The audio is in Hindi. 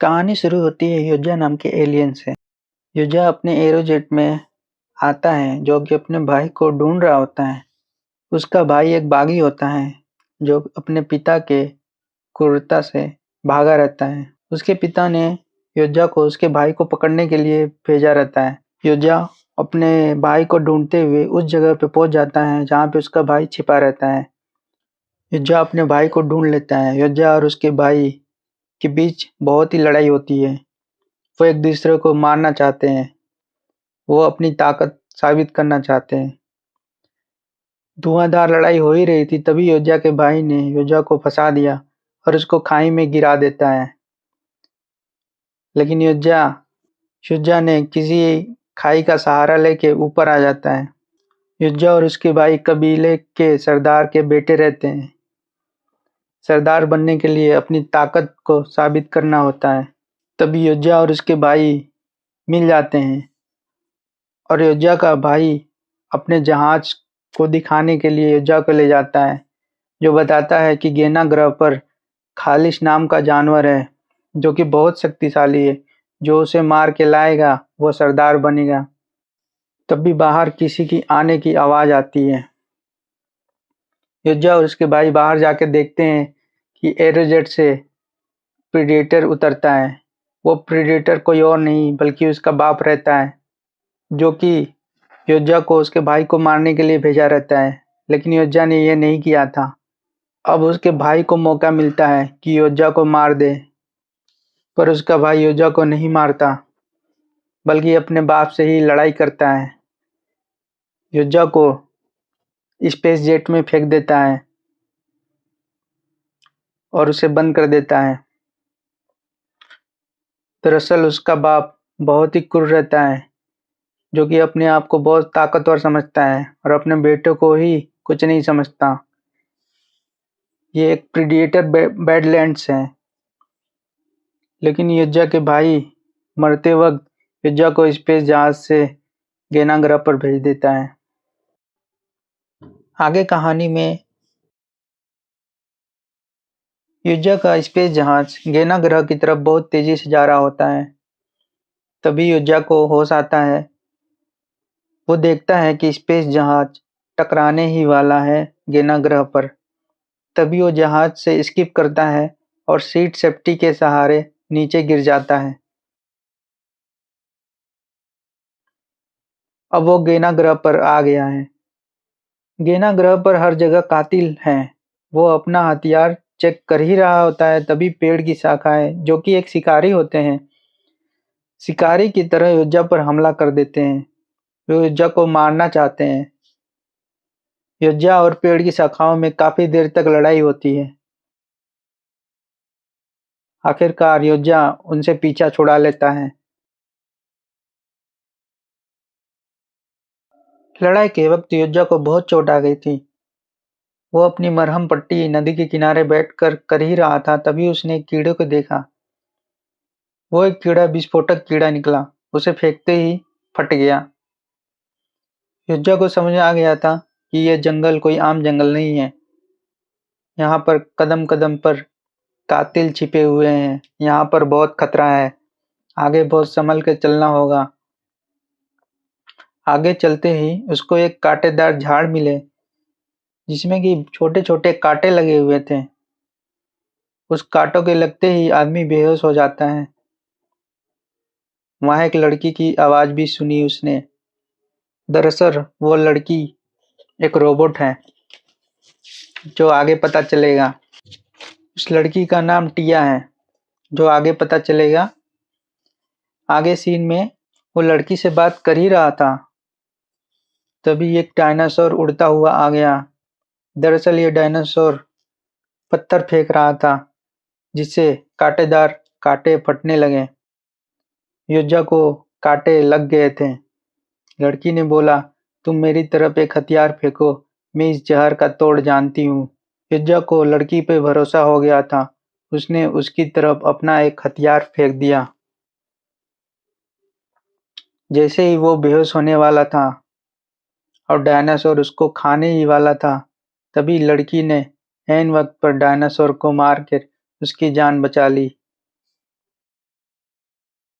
कहानी शुरू होती है युज्जा नाम के एलियन से। युज्जा अपने एरोजेट में आता है जो कि अपने भाई को ढूंढ रहा होता है। उसका भाई एक बागी होता है जो अपने पिता के क्रूरता से भागा रहता है। उसके पिता ने युज्जा को उसके भाई को पकड़ने के लिए भेजा रहता है। युज्जा अपने भाई को ढूंढते हुए उस जगह पे पहुंच जाता है जहाँ पे उसका भाई छिपा रहता है। युज्जा अपने भाई को ढूंढ लेता है। युज्जा और उसके भाई के बीच बहुत ही लड़ाई होती है। वो एक दूसरे को मारना चाहते हैं। वो अपनी ताकत साबित करना चाहते हैं। धुआंधार लड़ाई हो ही रही थी तभी युज्जा के भाई ने युज्जा को फंसा दिया और उसको खाई में गिरा देता है। लेकिन युज्जा ने किसी खाई का सहारा लेके ऊपर आ जाता है। युज्जा और उसके भाई कबीले के सरदार के बेटे रहते हैं। सरदार बनने के लिए अपनी ताकत को साबित करना होता है। तभी युज्जा और उसके भाई मिल जाते हैं और युज्जा का भाई अपने जहाज को दिखाने के लिए युज्जा को ले जाता है, जो बताता है कि गेना ग्रह पर खालिश नाम का जानवर है जो कि बहुत शक्तिशाली है। जो उसे मार के लाएगा वो सरदार बनेगा। तभी बाहर किसी की आने की आवाज आती है। युज्जा और उसके भाई बाहर जाके देखते हैं कि एरोजेट से प्रीडेटर उतरता है। वो प्रीडेटर कोई और नहीं बल्कि उसका बाप रहता है, जो कि युज्जा को उसके भाई को मारने के लिए भेजा रहता है। लेकिन युज्जा ने यह नहीं किया था। अब उसके भाई को मौका मिलता है कि युज्जा को मार दे, पर उसका भाई युज्जा को नहीं मारता बल्कि अपने बाप से ही लड़ाई करता है। युज्जा को स्पेस जेट में फेंक देता है और उसे बंद कर देता है। दरअसल उसका बाप बहुत ही क्रूर रहता है, जो कि अपने आप को बहुत ताकतवर समझता है और अपने बेटे को ही कुछ नहीं समझता। ये एक प्रीडेटर बैडलैंड्स है। लेकिन युज्जा के भाई मरते वक्त युज्जा को स्पेस जहाज से गेना ग्रह पर भेज देता है। आगे कहानी में युज्जा का स्पेस जहाज गेना ग्रह की तरफ बहुत तेजी से जा रहा होता है। तभी युज्जा को होश आता है। वो देखता है कि स्पेस जहाज टकराने ही वाला है गेना ग्रह पर। तभी वो जहाज से स्किप करता है और सीट सेफ्टी के सहारे नीचे गिर जाता है। अब वो गेना ग्रह पर आ गया है। गेना ग्रह पर हर जगह कातिल हैं। वो अपना हथियार चेक कर ही रहा होता है तभी पेड़ की शाखाएं, जो कि एक शिकारी होते हैं, शिकारी की तरह युज्जा पर हमला कर देते हैं। वे युज्जा को मारना चाहते हैं। युज्जा और पेड़ की शाखाओं में काफी देर तक लड़ाई होती है। आखिरकार युज्जा उनसे पीछा छुड़ा लेता है। लड़ाई के वक्त युज्जा को बहुत चोट आ गई थी। वो अपनी मरहम पट्टी नदी के किनारे बैठकर कर ही रहा था तभी उसने एक कीड़े को देखा। वो एक कीड़ा विस्फोटक कीड़ा निकला। उसे फेंकते ही फट गया। युज्जा को समझ आ गया था कि यह जंगल कोई आम जंगल नहीं है। यहाँ पर कदम कदम पर कातिल छिपे हुए हैं। यहाँ पर बहुत खतरा है। आगे बहुत संभल के चलना होगा। आगे चलते ही उसको एक कांटेदार झाड़ मिले जिसमें कि छोटे छोटे कांटे लगे हुए थे। उस कांटों के लगते ही आदमी बेहोश हो जाता है। वहां एक लड़की की आवाज भी सुनी उसने। दरअसल वो लड़की एक रोबोट है, जो आगे पता चलेगा। उस लड़की का नाम टिया है, जो आगे पता चलेगा। आगे सीन में वो लड़की से बात कर ही रहा था तभी एक डायनासोर उड़ता हुआ आ गया। दरअसल ये डायनासोर पत्थर फेंक रहा था जिससे कांटेदार कांटे फटने लगे। युज्जा को कांटे लग गए थे। लड़की ने बोला, तुम मेरी तरफ एक हथियार फेंको, मैं इस जहर का तोड़ जानती हूँ। युज्जा को लड़की पे भरोसा हो गया था। उसने उसकी तरफ अपना एक हथियार फेंक दिया। जैसे ही वो बेहोश होने वाला था और डायनासोर उसको खाने ही वाला था, तभी लड़की ने ऐन वक्त पर डायनासोर को मार कर उसकी जान बचा ली।